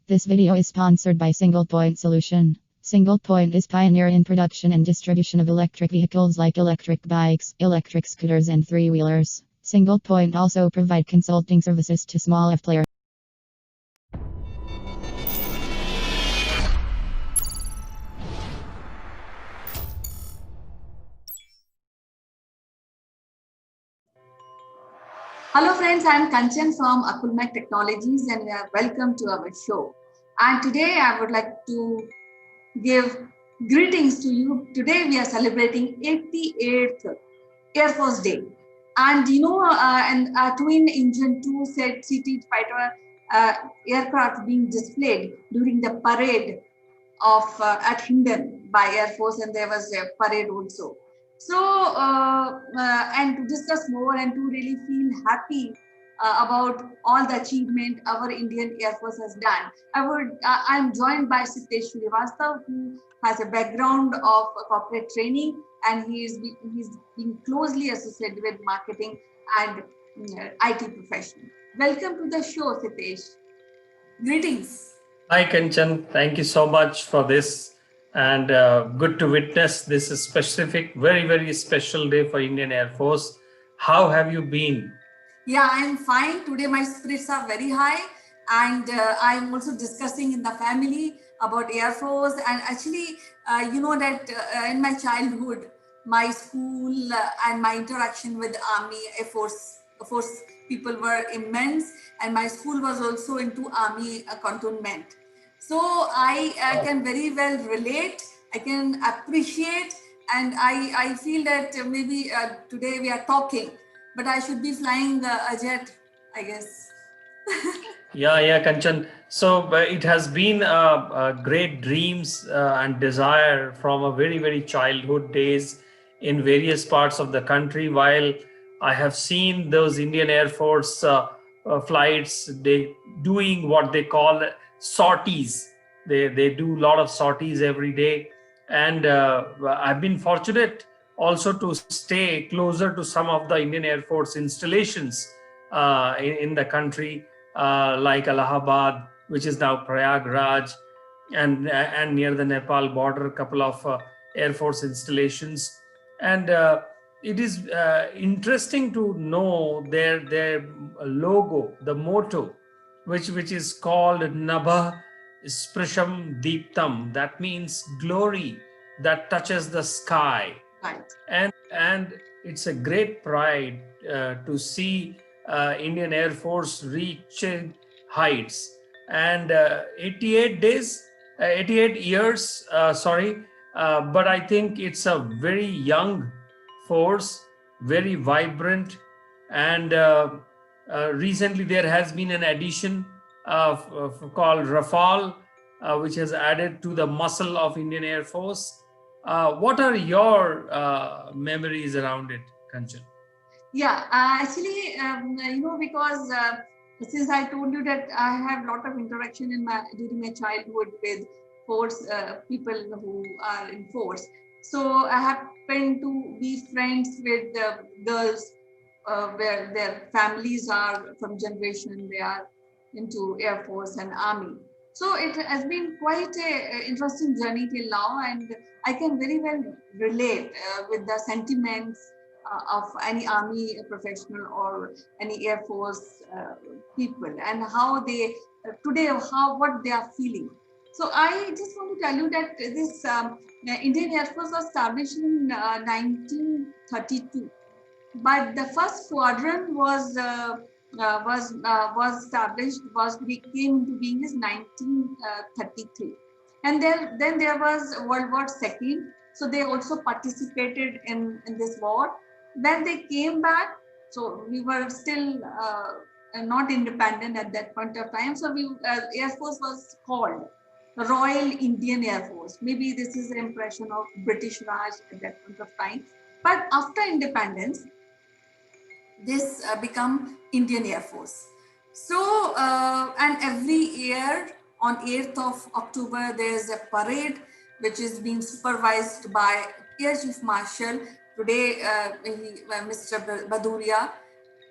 This video is sponsored by Single Point Solution. Single Point is pioneer in production and distribution of electric vehicles like electric bikes, electric scooters and three-wheelers. Single Point also provide consulting services to small F players. Hello friends, I am Kanchan from Akulmac Technologies and welcome to our show. And today I would like to give greetings to you. Today we are celebrating 88th Air Force Day. And twin engine two-seated fighter aircraft being displayed during the parade of at Hindon by Air Force, and there was a parade also. So, and to discuss more and to really feel happy about all the achievement our Indian Air Force has done, I'm joined by Sitesh Srivastava, who has a background of corporate training, and he's been closely associated with marketing and IT profession. Welcome to the show, Sitesh. Greetings. Hi, Kanchan. Thank you so much for this. And good to witness this specific, very, very special day for Indian Air Force. How have you been? Yeah, I'm fine. Today my spirits are very high. And I'm also discussing in the family about Air Force. And actually, you know that in my childhood, my school and my interaction with Army, Air Force people were immense. And my school was also into Army cantonment. So I can very well relate. I can appreciate. And I feel that maybe today we are talking, but I should be flying a jet, I guess. Yeah, Kanchan. So it has been great dreams and desire from a very, very childhood days in various parts of the country. While I have seen those Indian Air Force flights, they doing what they call sorties. They do a lot of sorties every day. And I've been fortunate also to stay closer to some of the Indian Air Force installations in the country, like Allahabad, which is now Prayagraj, and near the Nepal border, a couple of Air Force installations. And it is interesting to know their logo, the motto, which is called Nabha Sprisham Deeptam. That means glory that touches the sky. Right. And it's a great pride to see Indian Air Force reaching heights. And 88 years, but I think it's a very young force, very vibrant. And recently there has been an addition called Rafale, which has added to the muscle of Indian Air Force. What are your memories around it, Kanchan? Yeah, actually, because since I told you that I have a lot of interaction during my childhood with force people who are in force. So I happen to be friends with girls where their families are from generation, they are into Air Force and Army. So it has been quite a interesting journey till now, and I can very well relate with the sentiments of any Army professional or any Air Force people, and how they today what they are feeling. So I just want to tell you that this Indian Air Force was established in 1932. But the first squadron was established, came into being is 1933, and then there was World War II. So they also participated in this war. When they came back, so we were still not independent at that point of time. So Air Force was called the Royal Indian Air Force. Maybe this is the impression of British Raj at that point of time. But after independence, this become Indian Air Force. So, and every year on 8th of October, there's a parade which is being supervised by Air Chief Marshal. Today, Mr. Bhadoria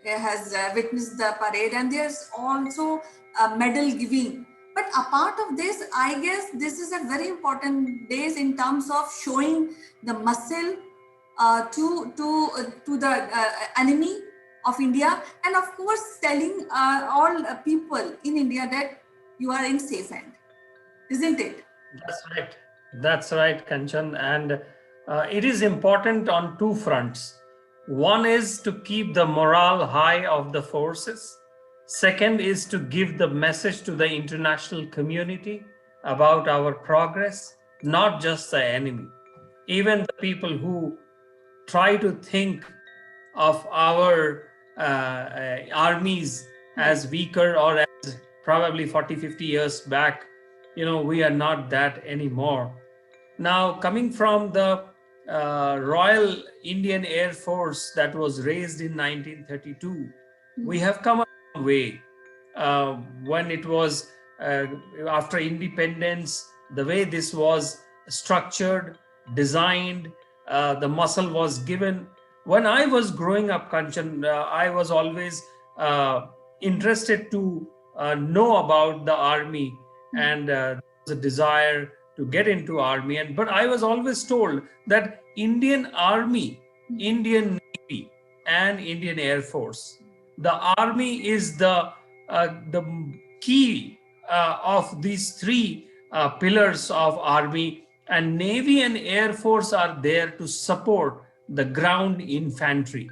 has witnessed the parade, and there's also a medal giving But apart of this, I guess this is a very important days in terms of showing the muscle to the enemy of India, and of course telling all people in India that you are in safe hand, isn't it? That's right. That's right, Kanchan. And it is important on two fronts. One is to keep the morale high of the forces. Second is to give the message to the international community about our progress, not just the enemy. Even the people who try to think of our armies as weaker, or as probably 40, 50 years back, we are not that anymore. Now, coming from the Royal Indian Air Force that was raised in 1932, we have come a long way. When it was after independence, the way this was structured, designed, the muscle was given. When I was growing up, Kanchan, I was always interested to know about the army, and the desire to get into army. But I was always told that Indian Army, Indian Navy, and Indian Air Force, the army is the key of these three pillars of army, and Navy and Air Force are there to support the ground infantry.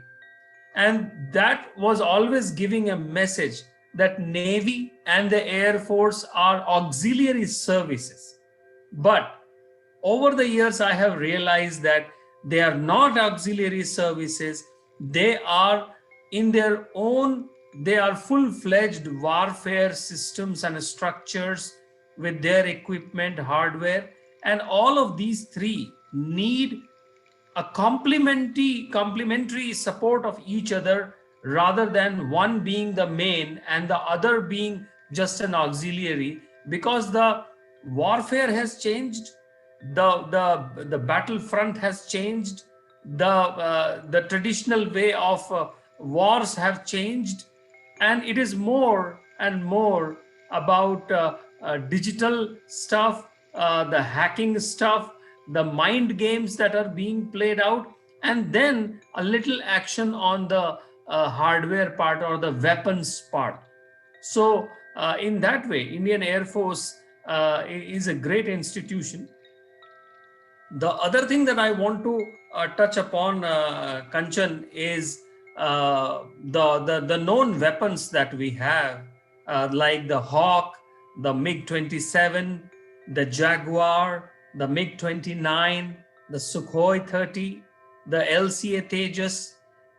And that was always giving a message that Navy and the Air Force are auxiliary services. But over the years, I have realized that they are not auxiliary services. They are in their own, they are full-fledged warfare systems and structures with their equipment, hardware, and all of these three need a complementary support of each other, rather than one being the main and the other being just an auxiliary, because the warfare has changed, the battlefront has changed, the traditional way of wars have changed, and it is more and more about digital stuff, the hacking stuff, the mind games that are being played out, and then a little action on the hardware part or the weapons part. So, in that way, Indian Air Force is a great institution. The other thing that I want to touch upon, Kanchan, is the known weapons that we have, like the Hawk, the MiG-27, the Jaguar, the MiG-29, the Sukhoi 30, the LCA Tejas,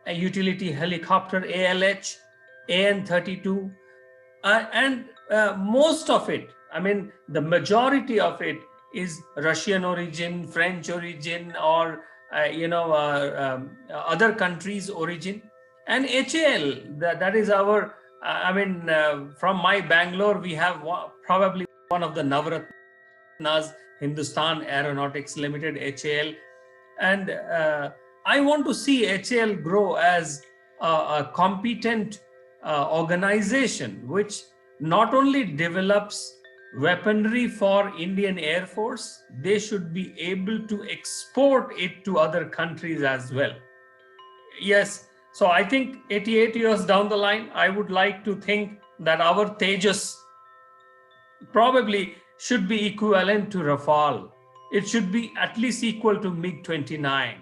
a utility helicopter ALH, AN-32, and most of it, I mean, the majority of it is Russian origin, French origin, or other countries' origin. And HAL, that is our, from my Bangalore, we have probably one of the Navratnas, Hindustan Aeronautics Limited, HAL. And I want to see HAL grow as a competent organization which not only develops weaponry for Indian Air Force, they should be able to export it to other countries as well. Yes, so I think 88 years down the line, I would like to think that our Tejas probably should be equivalent to Rafale. It should be at least equal to MiG-29.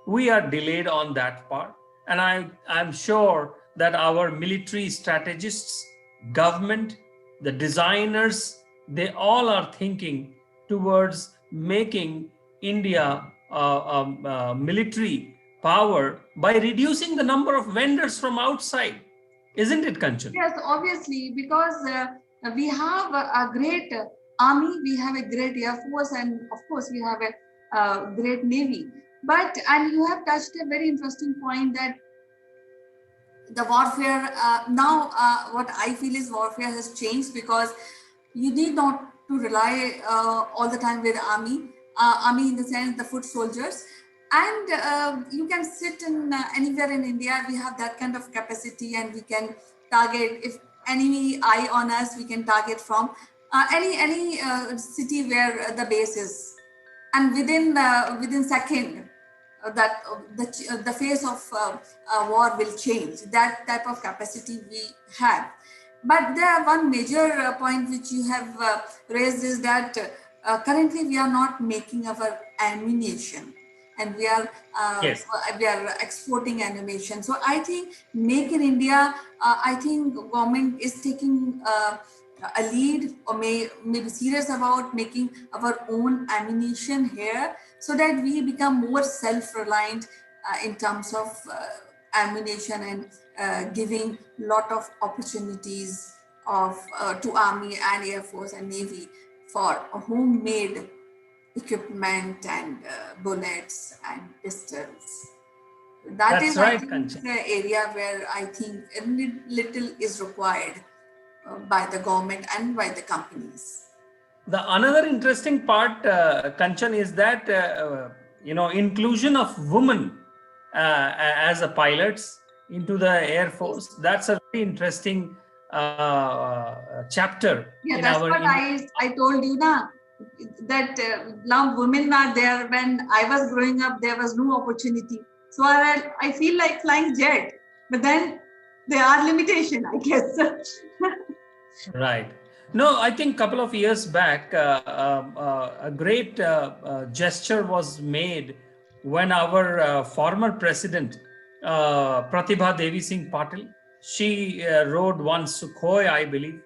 We are delayed on that part. And I'm sure that our military strategists, government, the designers, they all are thinking towards making India a military power by reducing the number of vendors from outside. Isn't it, Kanchan? Yes, obviously, because we have a great army, we have a great air force, and of course we have a great navy. But, and you have touched a very interesting point, that the warfare now, what I feel is warfare has changed, because you need not to rely all the time with army in the sense the foot soldiers, and you can sit in anywhere in India. We have that kind of capacity, and we can target, if enemy eye on us, we can target from Any city where the base is, and within second that the face of war will change. That type of capacity we have. But there one major point which you have raised is that currently we are not making our ammunition, and Yes, we are exporting animation. So I think make in India. I think government is taking a lead, or may be serious about making our own ammunition here, so that we become more self-reliant in terms of ammunition, and giving lot of opportunities of to army and air force and navy for homemade equipment and bullets and pistols. That that's is, I right, think, Kanchan. the area where I think a little is required by the government and by the companies. The another interesting part, Kanchan, is that inclusion of women as a pilots into the Air Yes. Force. That's a very interesting chapter Yeah, in that's our what Indian. I told you na, that now women are there. When I was growing up, there was no opportunity. So I feel like flying jet, but then there are limitation, I guess. Right. No, I think couple of years back, a great gesture was made when our former president, Pratibha Devi Singh Patil, she rode one Sukhoi, I believe,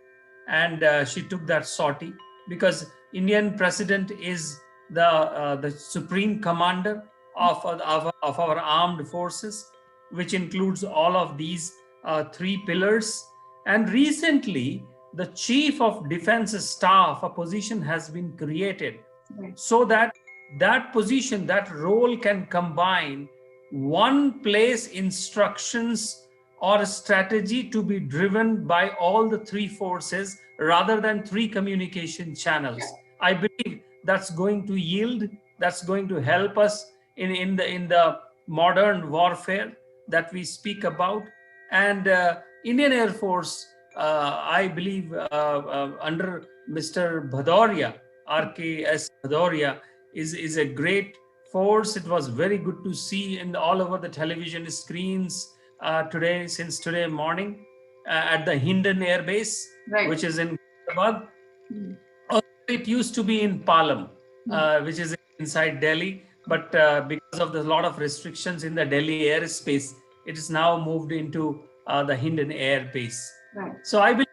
and she took that sortie because Indian president is the supreme commander of our armed forces, which includes all of these three pillars. And recently, the chief of defense staff, a position has been created Right. so that that position, that role can combine one place instructions or strategy to be driven by all the three forces rather than three communication channels. I believe that's going to yield, that's going to help us in the modern warfare that we speak about. And Indian Air Force, I believe, under Mr. Bhadoria, RKS Bhadoria, is a great force. It was very good to see in all over the television screens today, since today morning, at the Hindon Air Base, Right. which is in Hyderabad. Mm. It used to be in Palam, which is inside Delhi, but because of the lot of restrictions in the Delhi airspace, it is now moved into the Hindon Air Base. Right. So I believe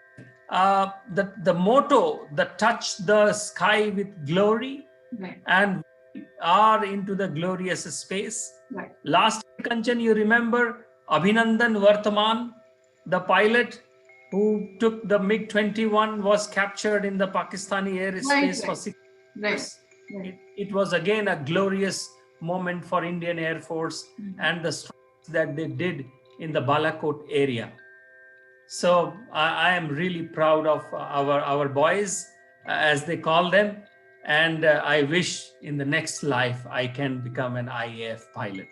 that the motto, the touch the sky with glory, Right. and we are into the glorious space. Right. Last year, Kanchan, you remember Abhinandan Vartaman, the pilot who took the MiG-21, was captured in the Pakistani airspace for 6 years. Right. It was again a glorious moment for Indian Air Force and the strikes that they did in the Balakot area. So I am really proud of our boys, as they call them, and I wish in the next life I can become an IAF pilot.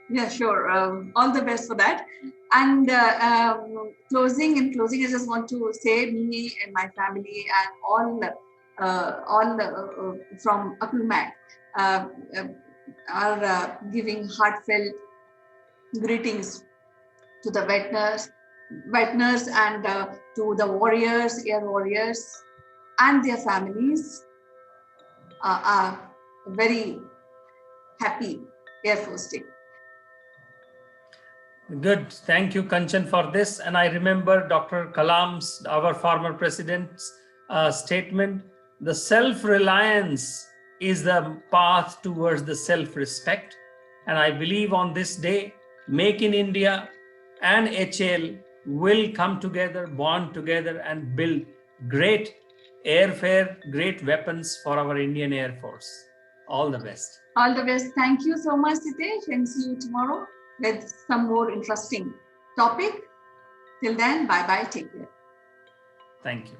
Yeah, sure. All the best for that. And closing, I just want to say, me and my family and all from Akulmat are giving heartfelt greetings to the veterans and to the warriors, air warriors, and their families. Are very happy Air Force Day. Good. Thank you, Kanchan, for this. And I remember Dr. Kalam's, our former president's statement, the self-reliance is the path towards the self-respect. And I believe on this day, Make in India and HAL will come together, bond together, and build great airfare, great weapons for our Indian Air Force. All the best. All the best. Thank you so much, Hitesh, and see you tomorrow with some more interesting topic. Till then, bye-bye. Take care. Thank you.